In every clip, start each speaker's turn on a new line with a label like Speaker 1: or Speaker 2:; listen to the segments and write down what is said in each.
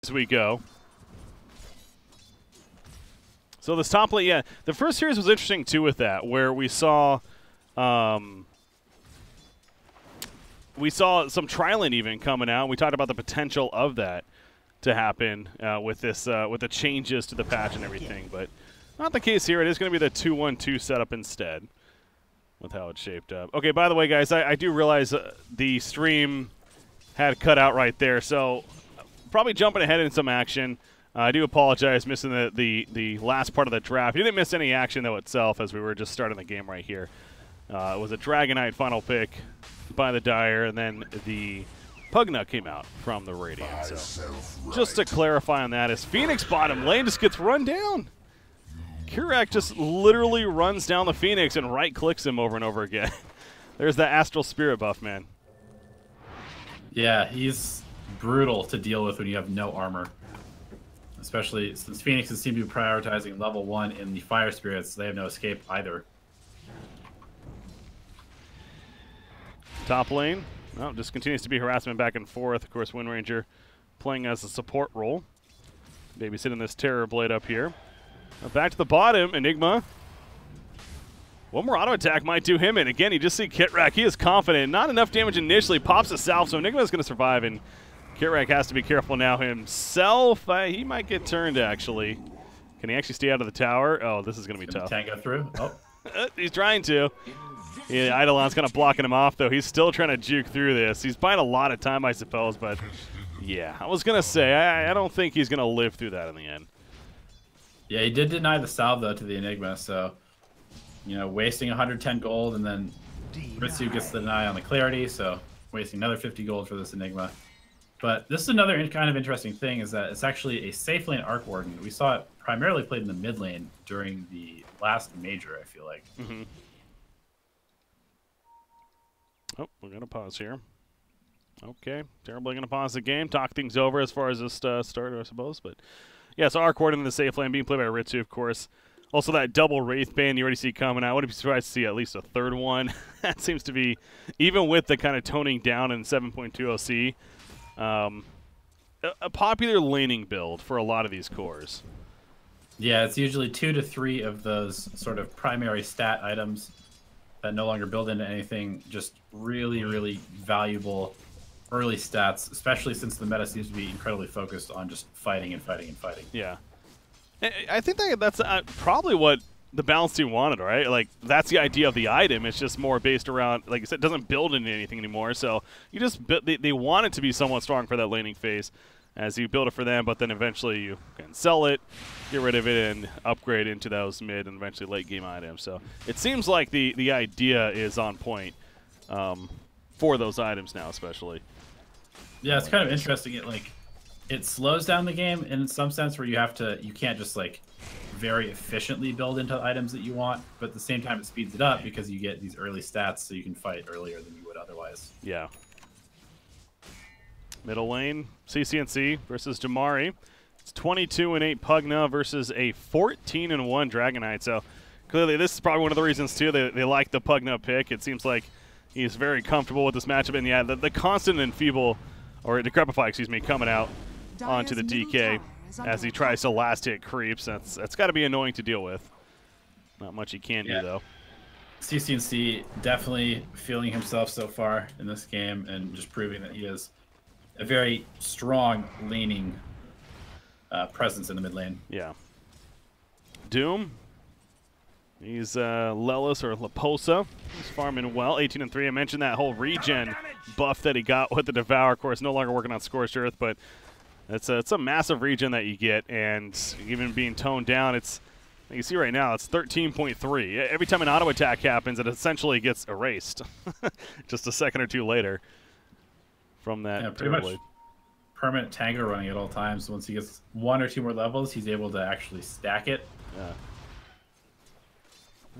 Speaker 1: as we go. So this top lane, yeah, the first series was interesting too with that, where we saw some tri-lane even coming out. We talked about the potential of that to happen with this with the changes to the patch and everything, but not the case here. It is going to be the 2-1-2 setup instead with how it's shaped up. Okay, by the way, guys, I do realize the stream had cut out right there, so probably jumping ahead in some action. I do apologize missing the last part of the draft. You didn't miss any action, though, itself, as we were just starting the game right here. It was a Dragonite final pick by the Dire, and then the Pugna came out from the Radiant. So just to clarify on that, as Phoenix bottom lane just gets run down. Kurak just literally runs down the Phoenix and right-clicks him over and over again. There's that Astral Spirit buff, man.
Speaker 2: Yeah, he's brutal to deal with when you have no armor. Especially since Phoenixes seem to be prioritizing level 1 in the Fire Spirits, they have no escape either.
Speaker 1: Top lane, well, just continues to be harassment back and forth. Of course, Wind Ranger playing as a support role. Babysitting this Terror Blade up here. Now back to the bottom, Enigma. One more auto attack might do him in. Again, you just see Kitrak. He is confident. Not enough damage initially. Pops a salve, so Enigma is going to survive, and Kitrak has to be careful now himself. He might get turned, actually. Can he actually stay out of the tower? Oh, this is going to be tough.
Speaker 2: Can't go through. Oh.
Speaker 1: He's trying to. Yeah, Eidolon's kind of blocking him off, though. He's still trying to juke through this. He's buying a lot of time, I suppose, but yeah. I was going to say, I don't think he's going to live through that in the end.
Speaker 2: Yeah, he did deny the salve, though, to the Enigma, so, you know, wasting 110 gold, and then Ritsu gets the deny on the Clarity, so wasting another 50 gold for this Enigma. But this is another kind of interesting thing, is that it's actually a safe lane Arc Warden. We saw it primarily played in the mid lane during the last major, I feel like.
Speaker 1: Mm-hmm. Oh, we're going to pause here. Okay, terribly going to pause the game, talk things over as far as this starter, I suppose. But yeah, so Arc Warden in the safe lane being played by Ritsu, of course. Also, that double Wraith Bane you already see coming out. I wouldn't be surprised to see at least a third one. That seems to be, even with the kind of toning down in 7.2 OC, a popular laning build for a lot of these cores.
Speaker 2: Yeah, it's usually 2 to 3 of those sort of primary stat items that no longer build into anything. Just really, really valuable early stats, especially since the meta seems to be incredibly focused on just fighting and fighting and fighting.
Speaker 1: Yeah. I think that's probably what the balance team wanted, right? Like, that's the idea of the item. It's just more based around, like I said, it doesn't build into anything anymore. So you just they want it to be somewhat strong for that laning phase as you build it for them, but then eventually you can sell it, get rid of it, and upgrade into those mid and eventually late game items. So it seems like the idea is on point for those items now, especially.
Speaker 2: Yeah, it's kind of interesting. It slows down the game in some sense, where you can't just like very efficiently build into items that you want, but at the same time it speeds it up because you get these early stats, so you can fight earlier than you would otherwise.
Speaker 1: Yeah. Middle lane, CCNC versus Damari. It's 22-8 Pugna versus a 14-1 Dragonite. So clearly this is probably one of the reasons too they like the Pugna pick. It seems like he's very comfortable with this matchup, and yeah, the constant Enfeeble, or Decrepify, excuse me, coming out onto the DK as he tries to last hit creeps. That's got to be annoying to deal with. Not much he can do, though.
Speaker 2: CCNC definitely feeling himself so far in this game and just proving that he is a very strong laning presence in the mid lane.
Speaker 1: Yeah. Doom. He's Lelis or Laposa. He's farming well. 18-3. I mentioned that whole regen buff that he got with the Devour. Of course, no longer working on Scorched Earth, but it's a massive regen that you get, and even being toned down, it's, you see right now, it's 13.3. Every time an auto attack happens, it essentially gets erased just a second or two later from that.
Speaker 2: Yeah, pretty much permanent Tango running at all times. So once he gets 1 or 2 more levels, he's able to actually stack it.
Speaker 1: Yeah.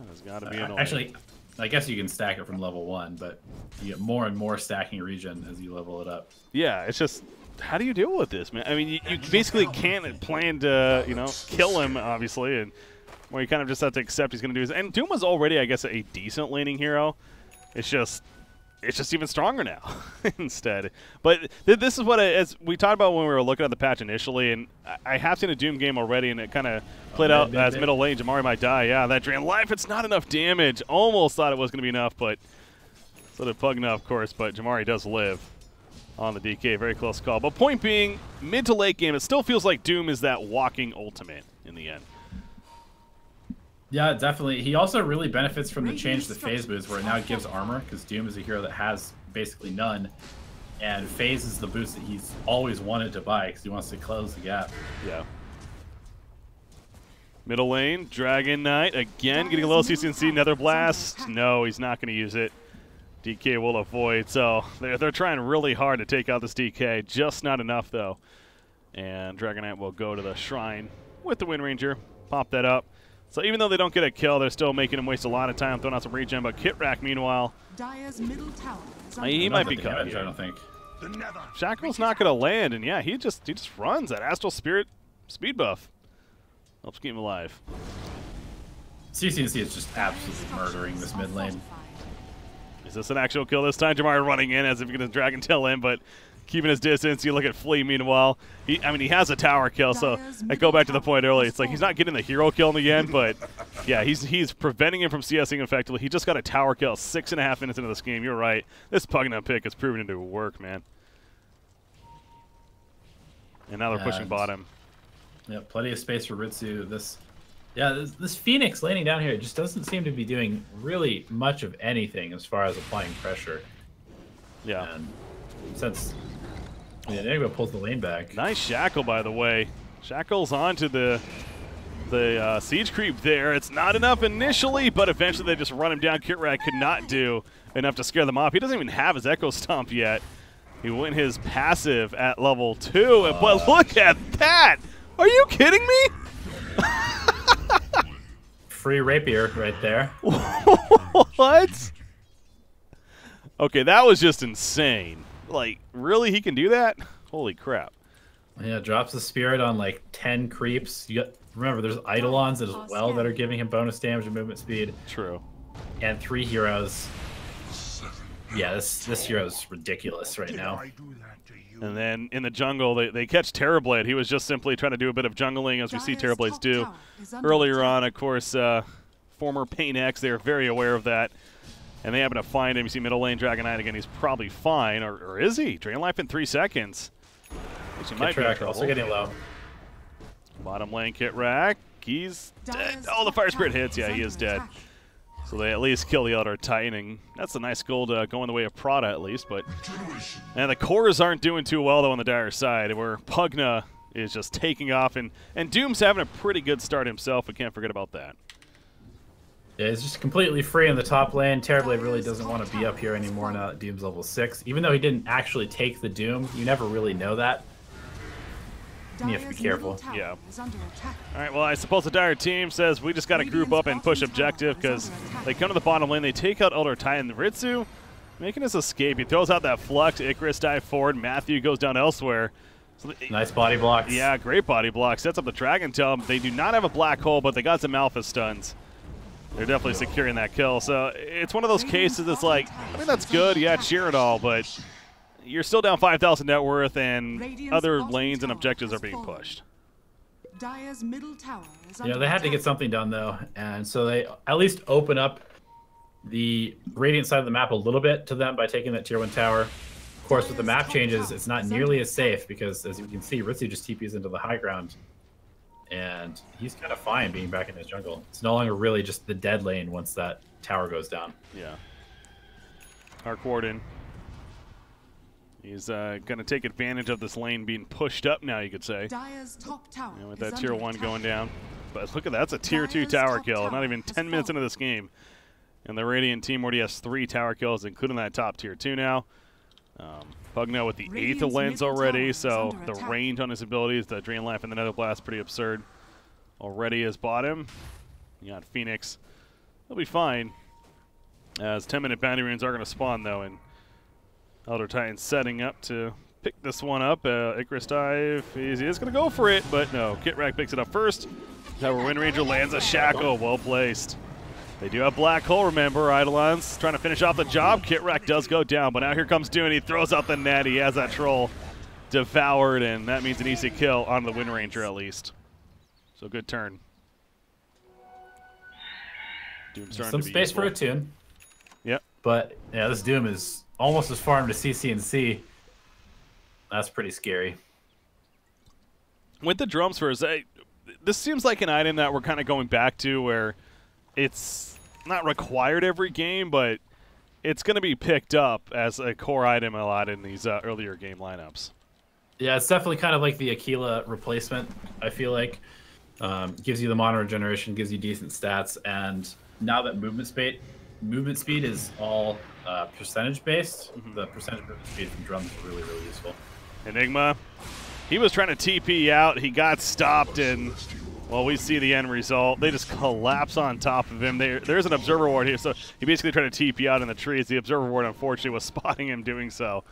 Speaker 1: That's got to be annoying.
Speaker 2: Actually, I guess you can stack it from level 1, but you get more and more stacking regen as you level it up.
Speaker 1: Yeah, it's just, how do you deal with this, man? I mean, you basically can't plan to, you know, kill him, obviously, and where you kind of just have to accept he's going to do his. And Doom was already, I guess, a decent laning hero. It's just it's just even stronger now instead. But this is what, as we talked about when we were looking at the patch initially, and I have seen a Doom game already, and it kind of played out as middle lane. Jamari might die. Yeah, that drain life, it's not enough damage. Almost thought it was going to be enough, but so did Pugna, of course, but Jamari does live on the DK. Very close call. But point being, mid to late game, it still feels like Doom is that walking ultimate in the end.
Speaker 2: Yeah, definitely. He also really benefits from the change to the phase boost, where it now gives armor, because Doom is a hero that has basically none, and phase is the boost that he's always wanted to buy because he wants to close the gap.
Speaker 1: Yeah. Middle lane, Dragon Knight again getting a little CCNC, Nether Blast. No, he's not going to use it. DK will avoid, so they're trying really hard to take out this DK. Just not enough though. And Dragon Knight will go to the shrine with the Wind Ranger, pop that up. So even though they don't get a kill, they're still making him waste a lot of time throwing out some regen. But Kitrak, meanwhile,
Speaker 3: middle tower
Speaker 1: he might be cut.
Speaker 2: I don't think.
Speaker 1: Shackle's not going to land, and yeah, he just runs. That Astral Spirit speed buff helps keep him alive.
Speaker 2: CCNC is just absolutely murdering this mid lane.
Speaker 1: Is this an actual kill this time? Jamari running in as if he's going to Dragon Tail in, but keeping his distance. You look at Flea, meanwhile. He has a tower kill, so I go back to the point earlier. It's like he's not getting the hero kill in the end, but yeah, he's preventing him from CSing effectively. He just got a tower kill 6.5 minutes into this game. You're right. This Pugna pick is proving to work, man. And now they're pushing bottom.
Speaker 2: Yeah, plenty of space for Ritsu. This Phoenix laning down here just doesn't seem to be doing really much of anything as far as applying pressure.
Speaker 1: Yeah.
Speaker 2: And since Enigma pulls the lane back.
Speaker 1: Nice Shackle, by the way. Shackle's onto the siege creep there. It's not enough initially, but eventually they just run him down. Kitrak could not do enough to scare them off. He doesn't even have his Echo Stomp yet. He went his passive at level 2, but look at that! Are you kidding me?
Speaker 2: Free rapier right there.
Speaker 1: What? Okay, that was just insane. Like, really? He can do that? Holy crap.
Speaker 2: Yeah, drops the spirit on like 10 creeps. Remember, there's Eidolons as well that are giving him bonus damage and movement speed.
Speaker 1: True.
Speaker 2: And 3 heroes. Yeah, this hero's ridiculous right now.
Speaker 1: And then in the jungle, they catch Terrorblade. He was just simply trying to do a bit of jungling, as we see Terrorblades do. Earlier on, of course, former painX, they are very aware of that. And they happen to find him. You see middle lane, Dragon Knight again. He's probably fine. Or is he? Drain life in 3 seconds. He might be in trouble.
Speaker 2: Also getting low.
Speaker 1: Bottom lane, Kitrak. He's dead. Oh, the Fire Spirit hits. Yeah, he is dead. So they at least kill the Elder Titan, and that's a nice gold going the way of Prada at least. But and the cores aren't doing too well though on the Dire side, where Pugna is just taking off, and Doom's having a pretty good start himself. We can't forget about that.
Speaker 2: Yeah, he's just completely free in the top lane. Terrorblade really doesn't want to be up here anymore now that Doom's level 6. Even though he didn't actually take the Doom, you never really know that. You have to be careful.
Speaker 1: Yeah. All right, well, I suppose the Dire team says we just got to group up and push objective, because they come to the bottom lane. They take out Elder Titan. Ritsu making his escape. He throws out that Flux. Icarus dive forward. Matthew goes down elsewhere. So
Speaker 2: nice body blocks.
Speaker 1: Yeah, great body block. Sets up the Dragon Tail. They do not have a black hole, but they got some alpha stuns. They're definitely securing that kill. So it's one of those cases that's like, I mean, that's good. Yeah, cheer it all, but you're still down 5,000 net worth, and other lanes and objectives are being pushed.
Speaker 2: Yeah, they had to get something done, though, and so they at least open up the Radiant side of the map a little bit to them by taking that Tier 1 tower. Of course, with the map changes, it's not nearly as safe because, as you can see, Ritsu just TPs into the high ground, and he's kind of fine being back in his jungle. It's no longer really just the dead lane once that tower goes down.
Speaker 1: Yeah. Arc Warden. He's going to take advantage of this lane being pushed up now, you could say. And with that Tier 1 going down. But look at that. That's a Tier 2 tower kill. Not even 10 minutes into this game. And the Radiant team already has 3 tower kills, including that top Tier 2 now. Pugna with the 8th lens already, so the range on his abilities, the Drain Life and the Nether Blast, pretty absurd. Already is bottom. You got Phoenix. He'll be fine. As 10-minute bounty runes are going to spawn, though, and Elder Titan setting up to pick this one up. Icarus dive. He is going to go for it, but no. Kitrak picks it up first. Tower Wind Ranger lands a Shackle. Well placed. They do have Black Hole, remember. Eidolon's trying to finish off the job. Kitrack does go down, but now here comes Dune. He throws out the net. He has that troll devoured, and that means an easy kill on the Wind Ranger at least. So good turn. Doom starting
Speaker 2: some
Speaker 1: to be
Speaker 2: space
Speaker 1: useful.
Speaker 2: for a tune.
Speaker 1: Yep.
Speaker 2: But yeah, this Doom is almost as far into CC&C. That's pretty scary.
Speaker 1: With the drums first, this seems like an item that we're kind of going back to where it's not required every game, but it's going to be picked up as a core item a lot in these earlier game lineups.
Speaker 2: Yeah, it's definitely kind of like the Aquila replacement, I feel like. Gives you the mono regeneration, gives you decent stats, and now that movement speed is all percentage-based, the percentage movement speed from drums is really, really useful.
Speaker 1: Enigma, he was trying to TP out. He got stopped, and, well, we see the end result. They just collapse on top of him. There's an Observer Ward here, so he basically tried to TP out in the trees. The Observer Ward, unfortunately, was spotting him doing so,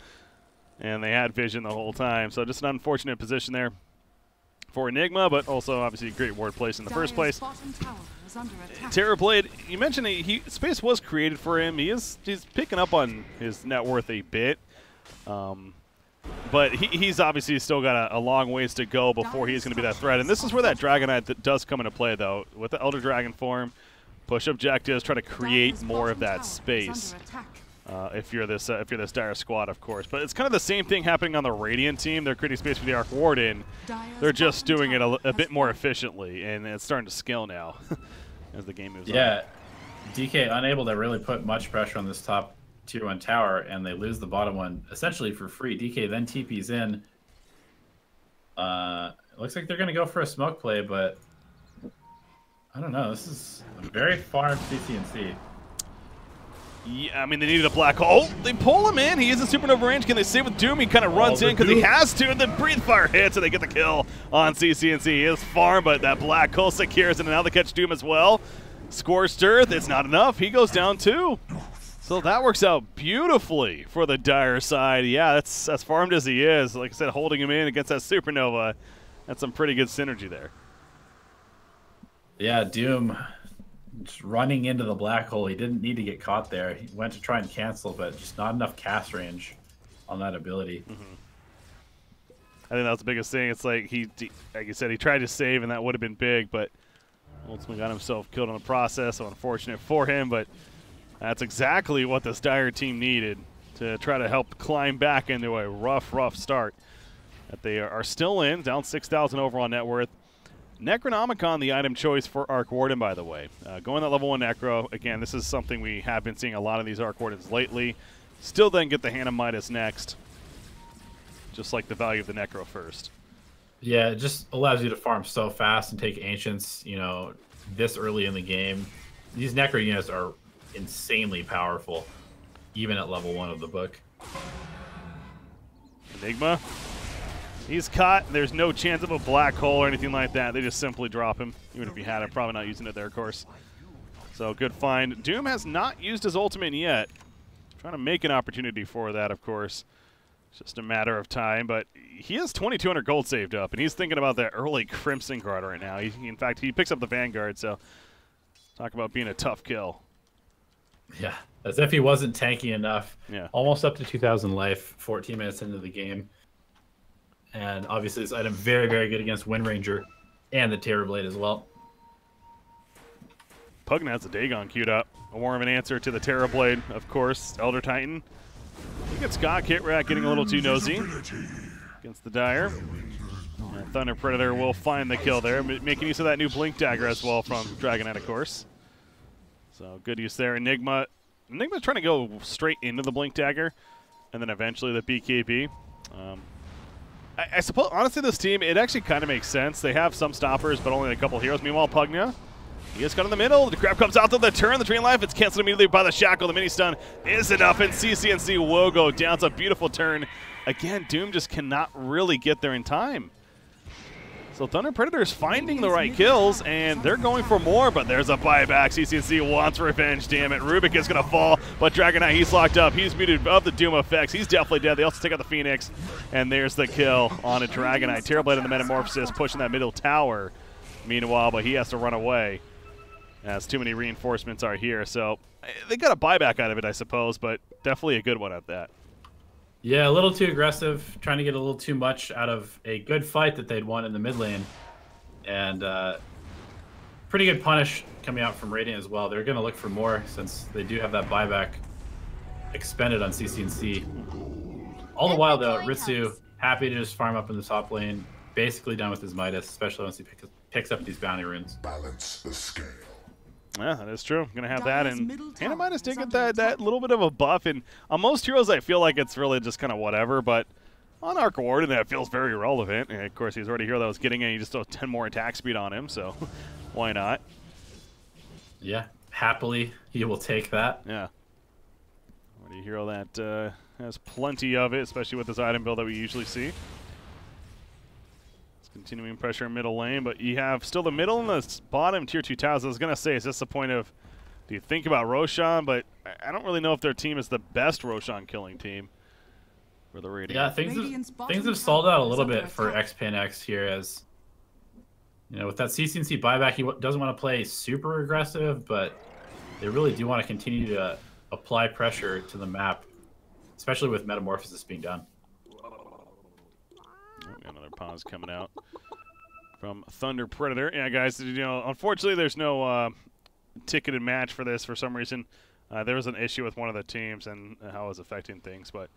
Speaker 1: and they had vision the whole time. So just an unfortunate position there for Enigma, but also obviously a great ward place in the first place. Terrorblade, you mentioned space was created for him. He's picking up on his net worth a bit, but he's obviously still got a long ways to go before he's going to be that threat. And this is where that Dragonite does come into play, though, with the Elder Dragon form. Push objectives, try to create more of that space. If you're this Dire squad, of course. But it's kind of the same thing happening on the Radiant team. They're creating space for the Arc Warden. They're just doing it a bit more efficiently, and it's starting to scale now as the game moves on.
Speaker 2: Yeah, DK unable to really put much pressure on this top tier 1 tower, and they lose the bottom one essentially for free. DK then TPs in. It looks like they're going to go for a smoke play, but I don't know. This is very far in CC&C.
Speaker 1: Yeah, I mean, they needed a black hole. They pull him in. He is in supernova range. Can they save with Doom? He kind of runs in because he has to, and then Breathe Fire hits, and they get the kill on CC&C. He is far, but that black hole secures, and now they catch Doom as well. Scorched Earth, it's not enough. He goes down too. So that works out beautifully for the Dire side. Yeah, that's as farmed as he is. Like I said, holding him in against that supernova. That's some pretty good synergy there.
Speaker 2: Yeah, Doom just running into the black hole. He didn't need to get caught there. He went to try and cancel, but just not enough cast range on that ability.
Speaker 1: I think that's the biggest thing. It's like like you said, he tried to save, and that would have been big, but ultimately got himself killed in the process. So unfortunate for him, but that's exactly what this Dire team needed to try to help climb back into a rough start that they are still in, down 6,000 overall net worth. Necronomicon, the item choice for Arc Warden, by the way. Going that level 1 Necro, again, this is something we have been seeing a lot of these Arc Wardens lately. Still then get the Hand of Midas next, just like the value of the Necro first.
Speaker 2: Yeah, it just allows you to farm so fast and take Ancients, you know, this early in the game. These Necro units are insanely powerful, even at level 1 of the book.
Speaker 1: Enigma. He's caught. There's no chance of a black hole or anything like that. They just simply drop him. Even if he had it, probably not using it there, of course. So good find. Doom has not used his ultimate yet. Trying to make an opportunity for that, of course. It's just a matter of time. But he has 2,200 gold saved up, and he's thinking about that early Crimson Guard right now. In fact, he picks up the Vanguard, so talk about being a tough kill.
Speaker 2: Yeah, as if he wasn't tanky enough.
Speaker 1: Yeah.
Speaker 2: Almost up to 2,000 life, 14 minutes into the game. And obviously this item very, very good against Wind Ranger and the Terrorblade as well.
Speaker 1: Pugna has the Dagon queued up. More of an answer to the Terrorblade, of course. Elder Titan. Look at Scott Kitrack getting a little too nosy against the Dire. And Thunder Predator will find the kill there, making use of that new Blink Dagger as well from Dragonite, of course. So good use there. Enigma's trying to go straight into the Blink Dagger, and then eventually the BKB. I suppose, honestly, this team, it actually kind of makes sense. They have some stoppers, but only a couple heroes. Meanwhile, Pugna, he gets cut in the middle. The grab comes out to the turn. The Drain Life, it's canceled immediately by the Shackle. The mini stun is enough, and CC&C will go down. It's a beautiful turn. Again, Doom just cannot really get there in time. So Thunder Predator is finding the right kills, and they're going for more, but there's a buyback. CC&C wants revenge, damn it. Rubik is going to fall, but Dragonite, he's locked up. He's muted of the Doom effects. He's definitely dead. They also take out the Phoenix, and there's the kill on a Dragonite. Terrorblade in the Metamorphosis pushing that middle tower, meanwhile, but he has to run away. as too many reinforcements are here. So they got a buyback out of it, I suppose, but definitely a good one at that.
Speaker 2: Yeah, a little too aggressive, trying to get a little too much out of a good fight that they'd won in the mid lane. And pretty good punish coming out from Radiant as well. They're going to look for more since they do have that buyback expended on CCNC. All the while, though, Ritsu happy to just farm up in the top lane, basically done with his Midas, especially once he picks up these bounty runes.
Speaker 3: Balance the scale.
Speaker 1: Yeah, that is true. Gonna have that, and Hannah Midas did get that little bit of a buff. And on most heroes, I feel like it's really just kind of whatever, but on Arc Warden, that feels very relevant. And of course, he's already a hero that was getting it. You just still have 10 more attack speed on him, so why not?
Speaker 2: Yeah, happily, he will take that.
Speaker 1: Yeah. Already a hero that has plenty of it, especially with this item build that we usually see. Continuing pressure in middle lane, but you have still the middle and the bottom tier 2 towers. I was going to say, is this the point of, do you think about Roshan? But I don't really know if their team is the best Roshan killing team for the Radiant.
Speaker 2: Yeah, things have stalled out a little bit for ex-painX here, as you know, with that CCNC buyback, he doesn't want to play super aggressive, but they really do want to continue to apply pressure to the map, especially with Metamorphosis being done.
Speaker 1: Another pause coming out from Thunder Predator. Yeah, guys, you know, unfortunately there's no ticketed match for this for some reason. There was an issue with one of the teams and how it was affecting things, but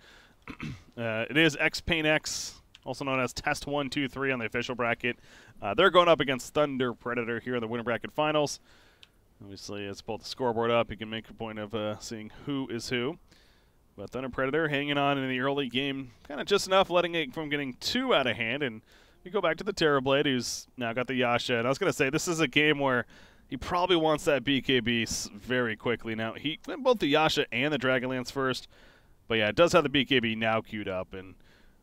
Speaker 1: it is ex-painX, also known as test123 on the official bracket. They're going up against Thunder Predator here in the winner bracket finals. Obviously, let's pull the scoreboard up. You can make a point of seeing who is who. But Thunder Predator hanging on in the early game, kind of just enough, letting it from getting too out of hand. And we go back to the Terrorblade, who's now got the Yasha. And I was going to say, this is a game where he probably wants that BKB very quickly. Now, he went both the Yasha and the Dragonlance first. But yeah, it does have the BKB now queued up, and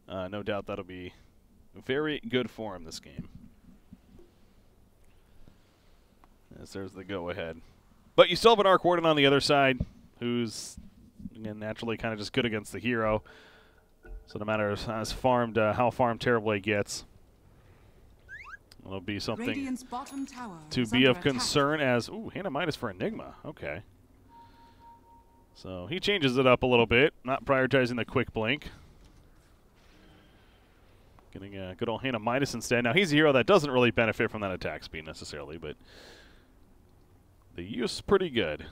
Speaker 1: no doubt that'll be very good for him this game. As there's the go-ahead. But you still have an Arc Warden on the other side, who's... again, naturally kind of just good against the hero. So no matter how farmed Terrorblade gets, it'll be something to be of concern as... Ooh, Hannah Midas for Enigma. Okay. So he changes it up a little bit, not prioritizing the quick blink. Getting a good old Hannah Midas instead. Now he's a hero that doesn't really benefit from that attack speed necessarily, but the use is pretty good.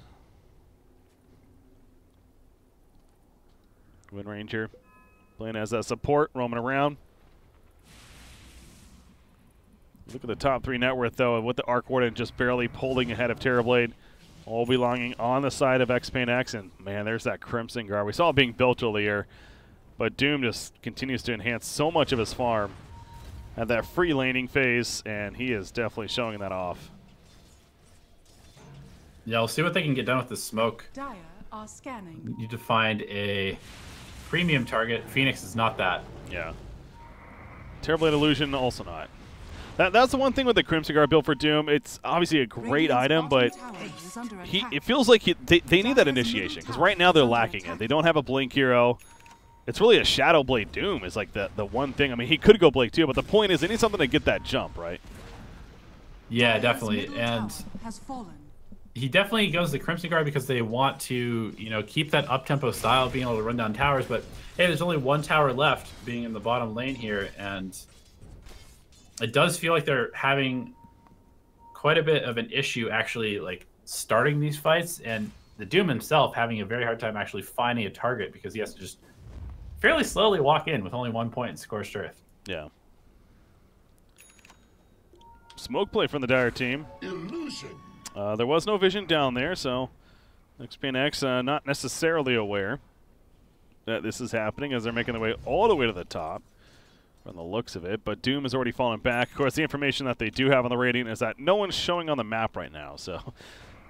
Speaker 1: Wind Ranger playing as a support, roaming around. Look at the top 3 net worth, though, with the Arc Warden just barely pulling ahead of Terrorblade, all belonging on the side of ex-painX. And, man, there's that Crimson Guard. We saw it being built earlier, but Doom just continues to enhance so much of his farm. Had that free laning phase, and he is definitely showing that off.
Speaker 2: Yeah, we'll see what they can get done with the smoke.
Speaker 4: Dire are scanning.
Speaker 2: You need to find a premium target. Phoenix is not that.
Speaker 1: Yeah. Terrorblade Illusion also not. That's the one thing with the Crimson Guard build for Doom. It's obviously a great item, but it feels like they need that initiation, because right now they're lacking it. They don't have a Blink hero. It's really a Shadow Blade Doom is like the one thing. I mean, he could go Blink too, but the point is they need something to get that jump, right?
Speaker 2: Yeah, definitely. And he definitely goes the Crimson Guard because they want to, you know, keep that up-tempo style, being able to run down towers. But, hey, there's only one tower left, being in the bottom lane here, and it does feel like they're having quite a bit of an issue actually, like, starting these fights, and the Doom himself having a very hard time actually finding a target because he has to just fairly slowly walk in with only 1 point in Scorched Earth.
Speaker 1: Yeah. Smoke play from the Dire team.
Speaker 3: Illusion.
Speaker 1: There was no vision down there, so ex-painX not necessarily aware that this is happening as they're making their way all the way to the top from the looks of it. But Doom has already fallen back. Of course, the information that they do have on the Radiant is that no one's showing on the map right now. So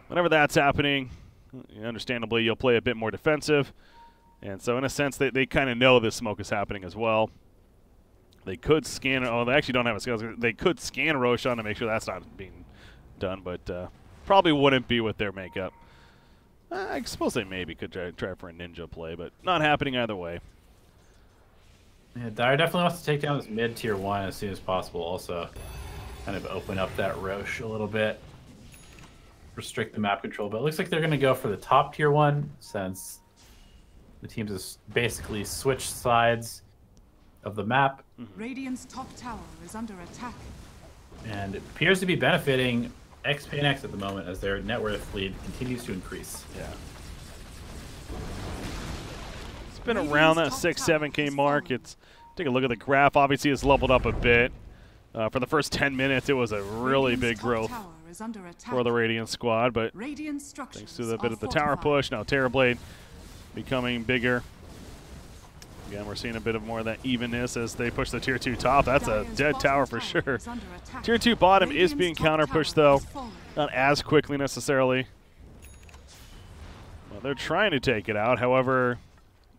Speaker 1: whenever that's happening, understandably, you'll play a bit more defensive. And so in a sense, they kind of know this smoke is happening as well. They could scan... Oh, they actually don't have a skill. They could scan Roshan to make sure that's not being done, but... probably wouldn't be with their makeup. I suppose they maybe could try for a ninja play, but not happening either way.
Speaker 2: Yeah, Dire definitely wants to take down this mid tier 1 as soon as possible. Also, kind of open up that Roche a little bit. restrict the map control, but it looks like they're going to go for the top tier one since the teams have basically switched sides of the map.
Speaker 3: Radiant's top tower is under attack.
Speaker 2: And it appears to be benefiting ex-painX at the moment as their net worth lead continues to increase.
Speaker 1: Yeah. It's been around that 6-7K mark. It's take a look at the graph. Obviously, it's leveled up a bit. For the first 10 minutes, it was a really big growth for the Radiant squad, but thanks to the bit of the tower push, now Terrorblade becoming bigger. Again, we're seeing a bit of more of that evenness as they push the tier 2 top. That's a dead tower for sure. Tier 2 bottom is being counter pushed though, not as quickly necessarily. Well, they're trying to take it out. However,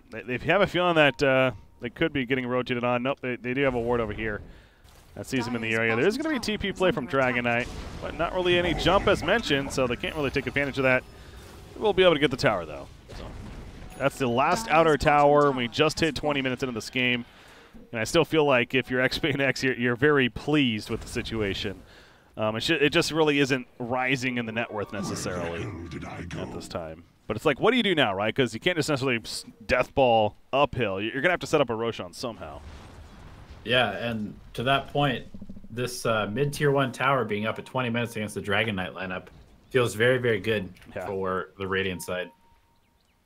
Speaker 1: they have a feeling that they could be getting rotated on. Nope, they do have a ward over here that sees them in the area. There's going to be TP play from Dragon Knight, but not really any jump as mentioned, so they can't really take advantage of that. We'll be able to get the tower though. So that's the last outer tower. We just hit 20 minutes into this game, and I still feel like if you're ex-painX, you're very pleased with the situation. It just really isn't rising in the net worth necessarily at this time. But it's like, what do you do now, right? Because you can't just necessarily death ball uphill. You're going to have to set up a Roshan somehow.
Speaker 2: Yeah, and to that point, this mid-tier 1 tower being up at 20 minutes against the Dragon Knight lineup feels very, very good for the Radiant side.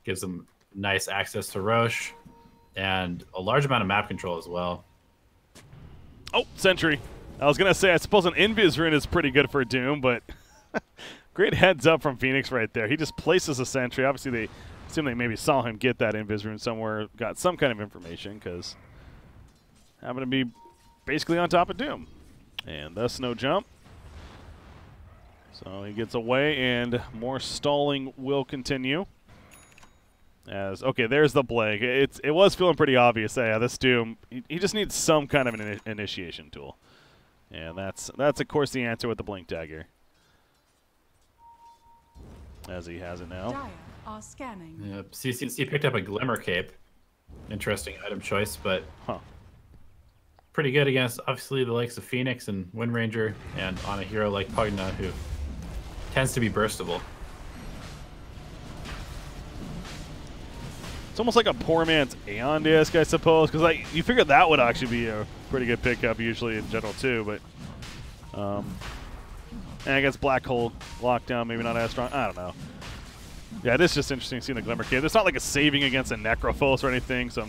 Speaker 2: Gives them nice access to Roche and a large amount of map control as well.
Speaker 1: Oh, Sentry. I was going to say, I suppose an Invis rune is pretty good for Doom, but great heads up from Phoenix right there. He just places a Sentry. Obviously, they assume they maybe saw him get that Invis rune somewhere, got some kind of information, because having to be basically on top of Doom. And thus no jump. So he gets away, and more stalling will continue. As okay, there's the Blake. It was feeling pretty obvious. Yeah, this Doom, he just needs some kind of an initiation tool. And that's of course the answer with the Blink Dagger. As he has it now.
Speaker 3: Dire are scanning.
Speaker 2: Yep, CCNC picked up a Glimmer Cape. Interesting item choice, but pretty good against obviously the likes of Phoenix and Wind Ranger, and on a hero like Pugna who tends to be burstable.
Speaker 1: It's almost like a poor man's Aeon Disc, I suppose, because like you figure that would actually be a pretty good pickup usually in general too, but and I guess Black Hole Lockdown maybe not as strong. I don't know. Yeah, it is just interesting seeing the Glimmer Cape. It's not like a saving against a Necrophos or anything, so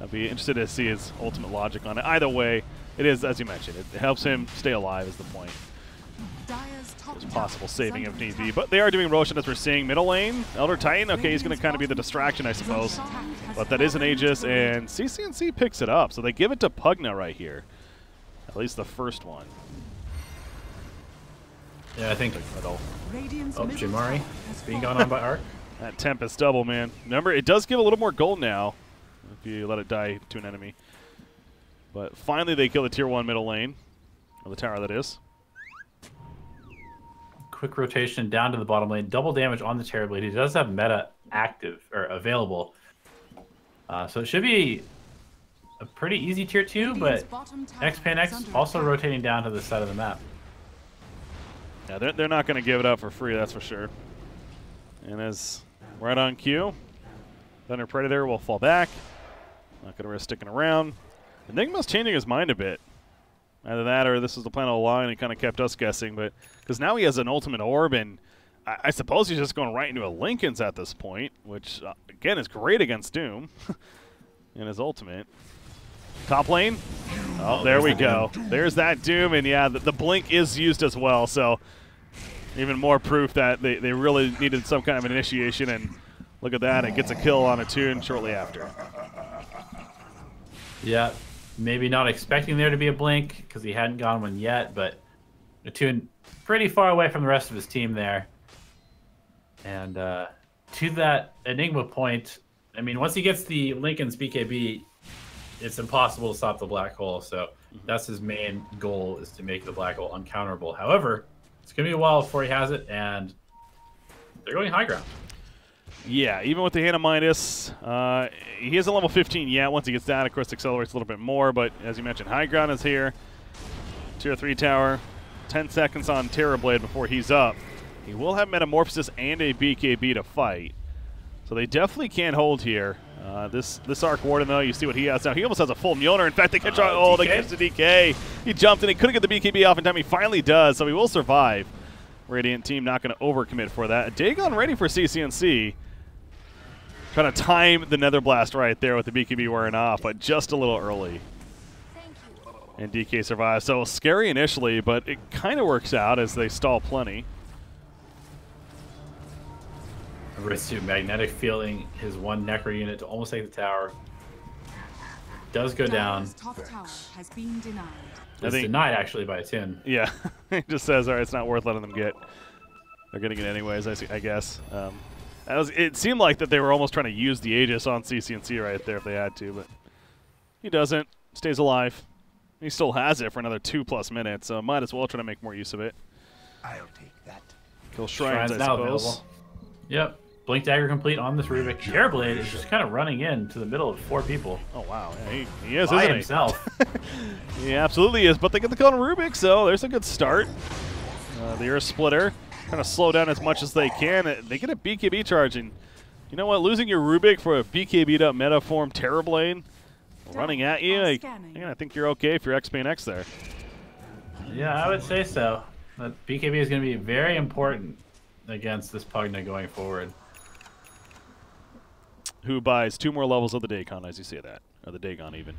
Speaker 1: I'd be interested to see his ultimate logic on it. Either way, it is, as you mentioned, it helps him stay alive is the point. There's possible saving if need be. But they are doing Roshan as we're seeing. Middle lane, Elder Titan, okay, he's going to kind of be the distraction, I suppose. But that is an Aegis, and CCNC picks it up. So they give it to Pugna right here. At least the first one.
Speaker 2: Yeah, I think oh, Jimari being gone on by Arc.
Speaker 1: That Tempest double, man. Remember, it does give a little more gold now if you let it die to an enemy. But finally they kill the tier 1 middle lane. Or the tower, that is.
Speaker 2: Quick rotation down to the bottom lane. Double damage on the Terrorblade. He does have meta active or available. So it should be a pretty easy tier 2, but ex-painX also rotating down to the side of the map.
Speaker 1: Yeah, they're not going to give it up for free, that's for sure. And as right on cue, Thunder Predator will fall back. Not going to risk sticking around. Enigma's changing his mind a bit. Either that or this was the plan all along and he kind of kept us guessing. But because now he has an ultimate orb, and I suppose he's just going right into a Linken's at this point, which, again, is great against Doom in his ultimate. Top lane. Oh, there we go. There's that Doom, and yeah, the blink is used as well, so even more proof that they really needed some kind of an initiation, and look at that, it gets a kill on a Toon shortly after.
Speaker 2: Yeah, maybe not expecting there to be a blink because he hadn't gone one yet, but Toon pretty far away from the rest of his team there. And to that Enigma point, I mean, once he gets the Linken's BKB, it's impossible to stop the black hole. So that's his main goal, is to make the black hole uncounterable. However, it's going to be a while before he has it, and they're going high ground.
Speaker 1: Yeah, even with the Hannah Midas, he isn't level 15 yet. Once he gets down, of course, accelerates a little bit more. But as you mentioned, high ground is here. Tier 3 tower, 10 seconds on Terrorblade before he's up. He will have Metamorphosis and a BKB to fight. So they definitely can't hold here. This Arc Warden, though, you see what he has now. He almost has a full Mjolnir. In fact, they catch they catch the DK. He jumped and he couldn't get the BKB off in time. He finally does, so he will survive. Radiant team not going to overcommit for that. Dagon ready for CCNC. Trying to time the Nether Blast right there with the BKB wearing off, but just a little early. And DK survives. So scary initially, but it kind of works out as they stall plenty.
Speaker 2: Ritsu magnetic fielding his one Necro unit to almost take the tower. Does go down.
Speaker 3: Top tower has been denied.
Speaker 2: It's denied actually by a 10.
Speaker 1: Yeah, he just says, all right, it's not worth letting them get. They're getting it anyways, I guess. It seemed like that they were almost trying to use the Aegis on CCNC right there if they had to, but he doesn't. Stays alive. He still has it for another 2+ minutes, so might as well try to make more use of it.
Speaker 4: I'll take that.
Speaker 1: Kill Shrines, I
Speaker 2: now
Speaker 1: suppose.
Speaker 2: available. Yep. Blink Dagger complete on this Rubik. Terrorblade is just kind of running into the middle of 4 people.
Speaker 1: Oh, wow. Yeah, he is,
Speaker 2: by
Speaker 1: isn't
Speaker 2: himself.
Speaker 1: he? He absolutely is, but they get the kill on Rubik, so there's a good start. The Earth Splitter kind of slow down as much as they can. They get a BKB charge, and you know what? Losing your Rubik for a BKB'd up meta form Terrorblade running at you, I think you're okay if you're ex-painX there.
Speaker 2: Yeah, I would say so. But BKB is going to be very important against this Pugna going forward.
Speaker 1: Who buys 2 more levels of the Dagon, as you say that. Or the Dagon, even.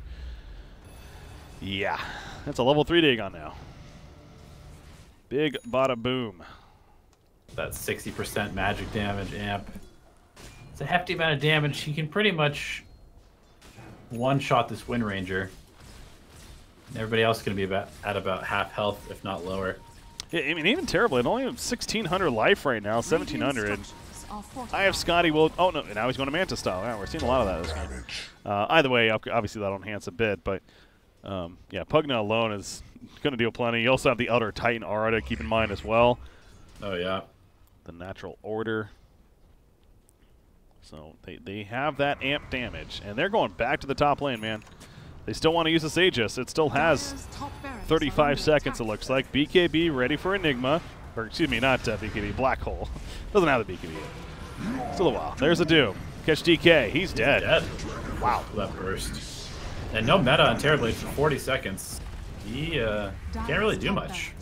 Speaker 1: Yeah. That's a level 3 Dagon now. Big bada boom.
Speaker 2: That 60% magic damage amp. It's a hefty amount of damage. He can pretty much one-shot this Wind Ranger. Everybody else is going to be at about half health, if not lower.
Speaker 1: Yeah, I mean, even Terrorblade, only 1,600 life right now, 1,700. I have Scotty will. Oh no! Now he's going to Manta style. Yeah, we're seeing a lot of that this game. Either way, obviously that'll enhance a bit, but yeah, Pugna alone is going to deal plenty. You also have the Elder Titan aura to keep in mind as well.
Speaker 2: Oh yeah,
Speaker 1: the Natural Order. So they have that amp damage, and they're going back to the top lane, man. They still want to use this Aegis. It still has 35 seconds. It looks like BKB ready for Enigma. Or, excuse me, not BKB, Black Hole. Doesn't have the BKB yet. Still a while. There's a Doom. Catch DK. He's dead.
Speaker 2: Wow. That burst. And no meta on Terrorblade for 40 seconds. He can't really do much.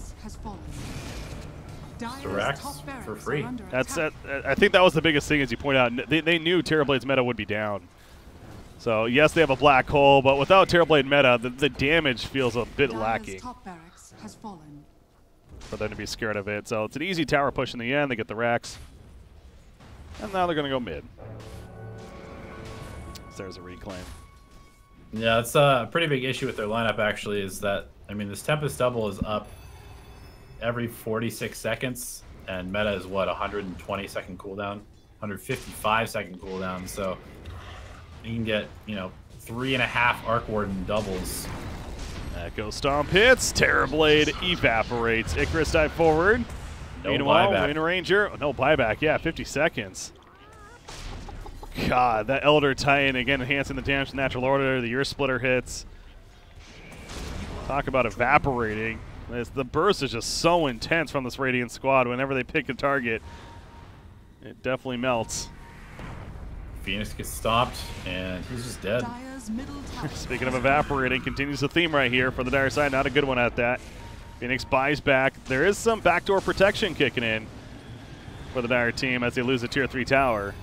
Speaker 2: Dirax for free.
Speaker 1: That's it. I think that was the biggest thing, as you point out. They knew Terrorblade's meta would be down. So, yes, they have a Black Hole, but without Terrorblade meta, the damage feels a bit lacking for them to be scared of it. So it's an easy tower push in the end. They get the Rex. And now they're going to go mid. So there's a reclaim.
Speaker 2: Yeah, that's a pretty big issue with their lineup, actually, is that, I mean, this Tempest double is up every 46 seconds, and meta is, what, 120-second cooldown? 155-second cooldown, so you can get, you know, 3.5 Arc Warden doubles.
Speaker 1: Echo Stomp hits. Terrorblade evaporates. Icarus dive forward.
Speaker 2: No
Speaker 1: Meanwhile,
Speaker 2: buyback.
Speaker 1: Wind Ranger. No buyback. Yeah, 50 seconds. God, that Elder Titan, again, enhancing the damage to Natural Order. The Earth Splitter hits. Talk about evaporating. The burst is just so intense from this Radiant squad. Whenever they pick a target, it definitely melts.
Speaker 2: Phoenix gets stopped, and he's just dead.
Speaker 1: Speaking of evaporating, continues the theme right here for the Dire side. Not a good one at that. Phoenix buys back. There is some backdoor protection kicking in for the Dire team as they lose a Tier 3 tower.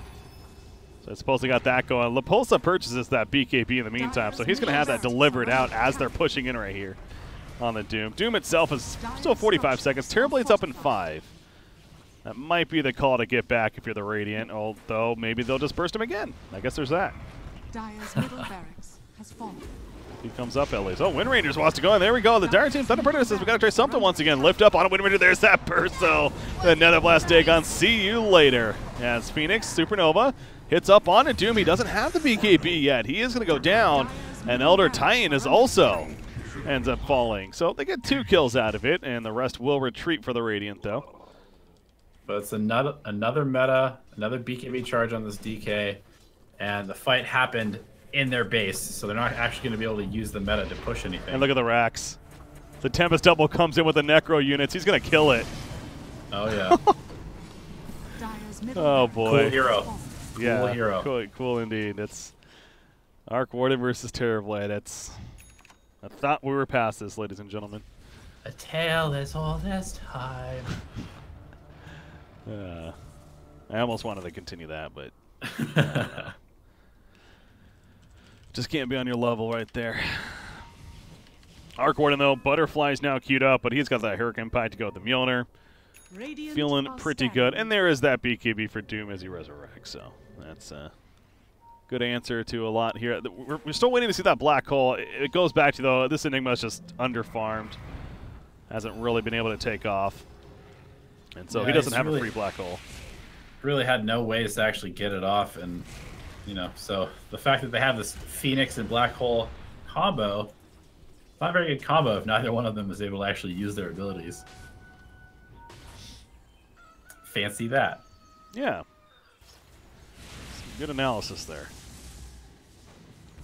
Speaker 1: So I suppose they got that going. Lapulsa purchases that BKB in the meantime, so he's going to have that delivered out as they're pushing in right here on the Doom. Doom itself is still 45 seconds. Terrorblade's up in 5. That might be the call to get back if you're the Radiant, although maybe they'll just burst him again. I guess there's that.
Speaker 3: Dire's middle barracks has fallen.
Speaker 1: He comes up at least. Oh, Wind Rangers wants to go in. There we go. The Dire team, ThunderP says we got to try something once again. Lift up on a Wind Ranger. There's that burst, though. The Nether Blast Dagon. See you later. As Phoenix, Supernova, hits up on a Doom. He doesn't have the BKB yet. He is going to go down. And Elder Titan is also ends up falling. So they get 2 kills out of it, and the rest will retreat for the Radiant, though.
Speaker 2: But it's another meta, another BKB charge on this DK, and the fight happened in their base, so they're not actually going to be able to use the meta to push anything.
Speaker 1: And look at the racks. The Tempest double comes in with the Necro units. He's going to kill it.
Speaker 2: Oh, yeah.
Speaker 3: Dire's middle
Speaker 1: Oh,
Speaker 3: barracks
Speaker 1: boy.
Speaker 2: Cool hero.
Speaker 3: fallen.
Speaker 1: Yeah,
Speaker 2: Cool hero.
Speaker 1: Cool indeed. It's Arc Warden versus Terrorblade. I thought we were past this, ladies and gentlemen.
Speaker 2: A tale that's all this time.
Speaker 1: I almost wanted to continue that, but just can't be on your level right there. Arc Warden, though, Butterfly's now queued up, but he's got that Hurricane Pie to go with the Mjolnir.
Speaker 3: Radiant
Speaker 1: Feeling
Speaker 3: are
Speaker 1: pretty
Speaker 3: standing.
Speaker 1: good. And there is that BKB for Doom as he resurrects, so that's a good answer to a lot here. We're still waiting to see that black hole. It goes back to, though, this Enigma is just under-farmed. Hasn't really been able to take off. And so
Speaker 2: Yeah,
Speaker 1: he doesn't
Speaker 2: he's
Speaker 1: have a
Speaker 2: really-
Speaker 1: free black hole.
Speaker 2: Really had no ways to actually get it off, and so the fact that they have this Phoenix and Black Hole combo, not a very good combo if neither one of them is able to actually use their abilities. Fancy that.
Speaker 1: Yeah. Some good analysis there.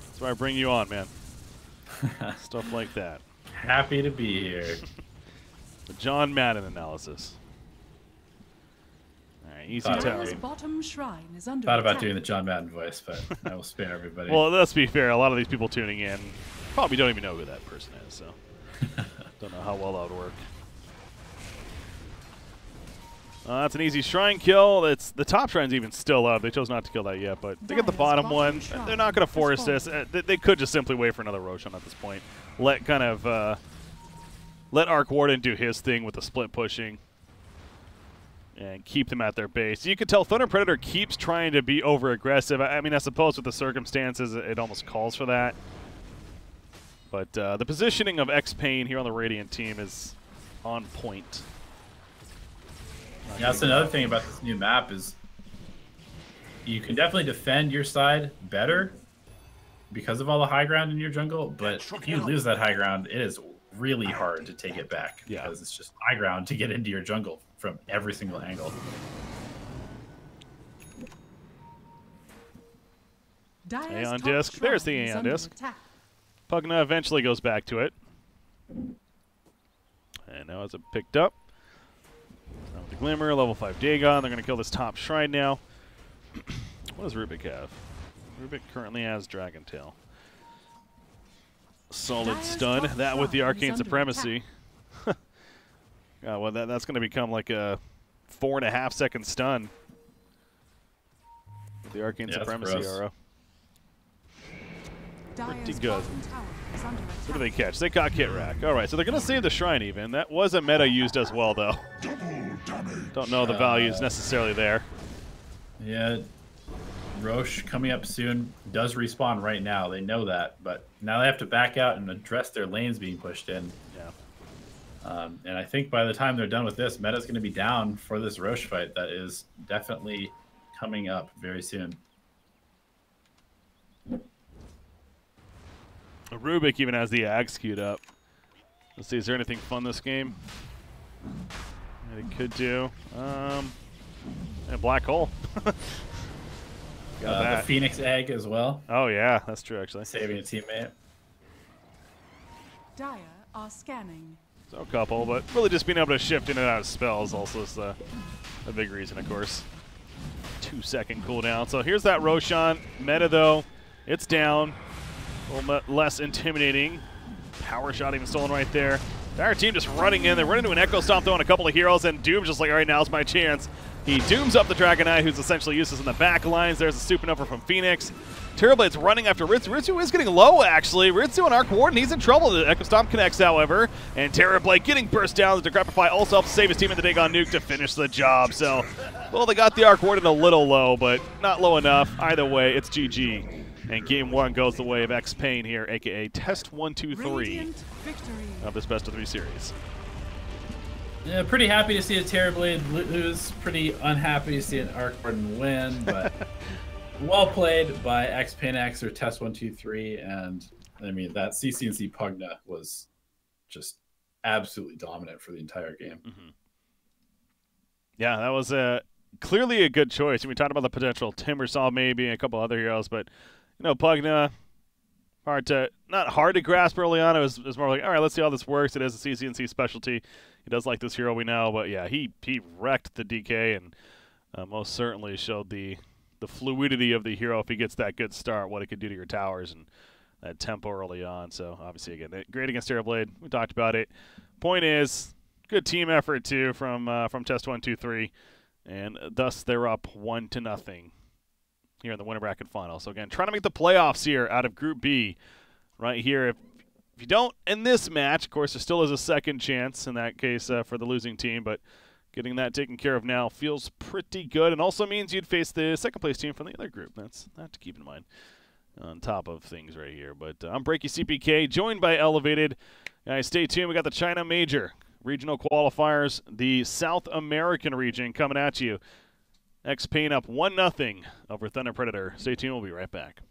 Speaker 1: That's why I bring you on, man. Stuff like that.
Speaker 2: Happy to be here.
Speaker 1: The John Madden analysis. All right, easy
Speaker 2: Thought-
Speaker 1: tower.
Speaker 3: Dire's bottom shrine is under
Speaker 2: Thought about
Speaker 3: attack.
Speaker 2: doing the John Madden voice, but I will spare everybody.
Speaker 1: Well, let's be fair. A lot of these people tuning in probably don't even know who that person is, so don't know how well that would work. That's an easy shrine kill. The top shrine's even still up. They chose not to kill that yet, but they get the
Speaker 3: Dire's
Speaker 1: bottom
Speaker 3: bottom
Speaker 1: one.
Speaker 3: shrine
Speaker 1: They're not going to
Speaker 3: is
Speaker 1: force this.
Speaker 3: fallen.
Speaker 1: They could just simply wait for another Roshan at this point. Let Arc Warden do his thing with the split pushing and keep them at their base. You can tell Thunder Predator keeps trying to be over aggressive. I mean, I suppose with the circumstances, it almost calls for that. But the positioning of ex-painX here on the Radiant team is on point.
Speaker 2: Yeah, that's another thing about this new map is you can definitely defend your side better because of all the high ground in your jungle, but if you lose that high ground, it is really hard to take it back
Speaker 1: Yeah.
Speaker 2: because it's just high ground to get into your jungle from every single angle.
Speaker 3: Dire's
Speaker 1: Aeon
Speaker 3: top
Speaker 1: Disc. There's the
Speaker 3: shrine is
Speaker 1: Aeon
Speaker 3: under
Speaker 1: Disc.
Speaker 3: attack.
Speaker 1: Pugna eventually goes back to it. And now it's picked up. Now with the Glimmer, level 5 Dagon. They're going to kill this top shrine now. What does Rubik have? Rubik currently has Dragon Tail. Solid
Speaker 3: Dire's
Speaker 1: stun.
Speaker 3: top
Speaker 1: That with the
Speaker 3: shrine is
Speaker 1: Arcane
Speaker 3: under
Speaker 1: Supremacy. Yeah, well, that's going to become like a 4.5 second stun. With the Arcane
Speaker 2: Yeah, that's
Speaker 1: Supremacy
Speaker 2: gross.
Speaker 1: aura.
Speaker 3: Dire's
Speaker 1: good.
Speaker 3: bottom tower is under
Speaker 1: What do
Speaker 3: attack.
Speaker 1: they catch? They caught Kit Rack. All right, so they're going to save the shrine even. That was a meta used as well, though. Don't know the value is necessarily there.
Speaker 2: Yeah, Roche coming up soon does respawn right now. They know that, but now they have to back out and address their lanes being pushed in.
Speaker 1: Yeah.
Speaker 2: And I think by the time they're done with this, meta's going to be down for this Roche fight that is definitely coming up very soon.
Speaker 1: Rubik even has the Axe queued up. Let's see, is there anything fun this game? That it could do. A black hole. Got
Speaker 2: The
Speaker 1: that.
Speaker 2: Phoenix Egg as well,
Speaker 1: Oh yeah, that's true actually.
Speaker 2: saving a teammate.
Speaker 3: Dire are scanning.
Speaker 1: So a couple, but really just being able to shift in and out of spells also is a big reason, of course. 2-second cooldown. So here's that Roshan. Meta though, it's down. A little bit less intimidating. Power shot even stolen right there. Our team just running in. They're running to an Echo Stomp throwing a couple of heroes, and Doom's just like, all right, now's my chance. He dooms up the Dragon Knight, who's essentially useless in the back lines. There's a supernova from Phoenix. Terrorblade's running after Ritsu. Ritsu is getting low, actually. Ritsu and Arc Warden, he's in trouble. The Echo Stomp connects, however, and Terrorblade getting burst down. The Decrepify also helps save his team in the Dagon Nuke to finish the job. So, well, they got the Arc Warden a little low, but not low enough. Either way, it's GG. And game one goes the way of ex-painX here, a.k.a. test123
Speaker 3: Radiant victory.
Speaker 1: of this best-of-3 series.
Speaker 2: Yeah, pretty happy to see a Terrorblade lose. Pretty unhappy to see an Arc Warden win, but well played by ex-painX or test123. And I mean, that CC&C Pugna was just absolutely dominant for the entire game.
Speaker 1: Yeah, that was clearly a good choice. We talked about the potential Timbersaw maybe and a couple other heroes, but you know, Pugna, not hard to grasp early on. It was more like, all right, let's see how this works. It is a CC&C specialty. He does like this hero, we know, but yeah, he wrecked the DK and most certainly showed the fluidity of the hero if he gets that good start, what it could do to your towers and that tempo early on. So obviously, again, great against Terrorblade. We talked about it. Point is, good team effort too from test123, and thus they're up 1-0 here in the winner bracket final. So again, trying to make the playoffs here out of Group B, right here. If you don't in this match, of course, there still is a second chance in that case for the losing team, but getting that taken care of now feels pretty good, and also means you'd face the second place team from the other group. That's not to keep in mind on top of things right here. But I'm BreakyCPK, joined by Elevated. Guys, stay tuned. We got the China Major regional qualifiers, the South American region coming at you. Ex-painX up 1-0 over Thunder Predator. Stay tuned. We'll be right back.